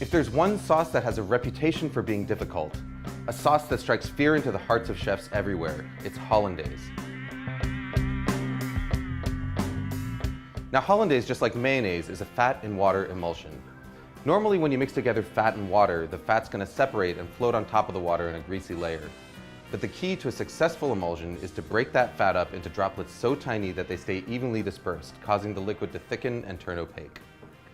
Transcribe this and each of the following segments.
If there's one sauce that has a reputation for being difficult, a sauce that strikes fear into the hearts of chefs everywhere, it's Hollandaise. Now Hollandaise, just like mayonnaise, is a fat and water emulsion. Normally when you mix together fat and water, the fat's going to separate and float on top of the water in a greasy layer. But the key to a successful emulsion is to break that fat up into droplets so tiny that they stay evenly dispersed, causing the liquid to thicken and turn opaque.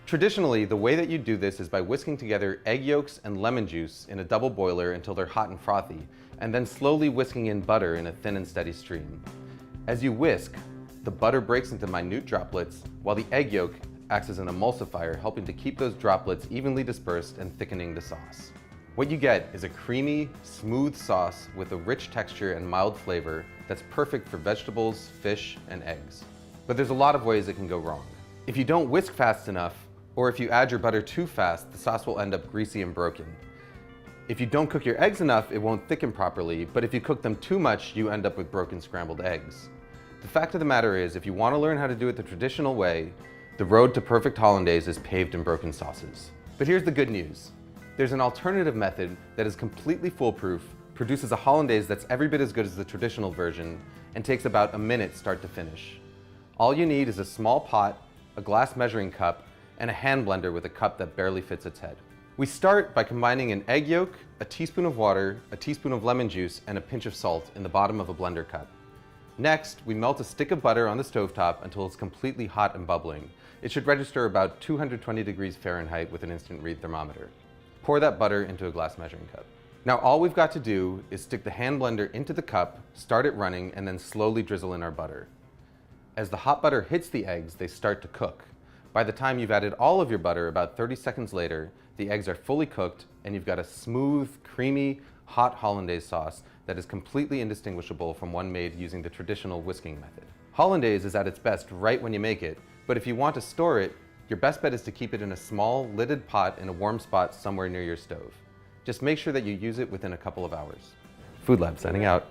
Traditionally, the way that you do this is by whisking together egg yolks and lemon juice in a double boiler until they're hot and frothy, and then slowly whisking in butter in a thin and steady stream. As you whisk, the butter breaks into minute droplets, while the egg yolk acts as an emulsifier, helping to keep those droplets evenly dispersed and thickening the sauce. What you get is a creamy, smooth sauce with a rich texture and mild flavor that's perfect for vegetables, fish, and eggs. But there's a lot of ways it can go wrong. If you don't whisk fast enough, or if you add your butter too fast, the sauce will end up greasy and broken. If you don't cook your eggs enough, it won't thicken properly, but if you cook them too much, you end up with broken scrambled eggs. The fact of the matter is, if you want to learn how to do it the traditional way, the road to perfect Hollandaise is paved in broken sauces. But here's the good news. There's an alternative method that is completely foolproof, produces a Hollandaise that's every bit as good as the traditional version, and takes about a minute start to finish. All you need is a small pot, a glass measuring cup, and a hand blender with a cup that barely fits its head. We start by combining an egg yolk, a teaspoon of water, a teaspoon of lemon juice, and a pinch of salt in the bottom of a blender cup. Next, we melt a stick of butter on the stovetop until it's completely hot and bubbling. It should register about 220 degrees Fahrenheit with an instant read thermometer. Pour that butter into a glass measuring cup. Now all we've got to do is stick the hand blender into the cup, start it running, and then slowly drizzle in our butter. As the hot butter hits the eggs, they start to cook. By the time you've added all of your butter, about 30 seconds later, the eggs are fully cooked and you've got a smooth, creamy, hot Hollandaise sauce that is completely indistinguishable from one made using the traditional whisking method. Hollandaise is at its best right when you make it, but if you want to store it, your best bet is to keep it in a small, lidded pot in a warm spot somewhere near your stove. Just make sure that you use it within a couple of hours. Food Lab signing out.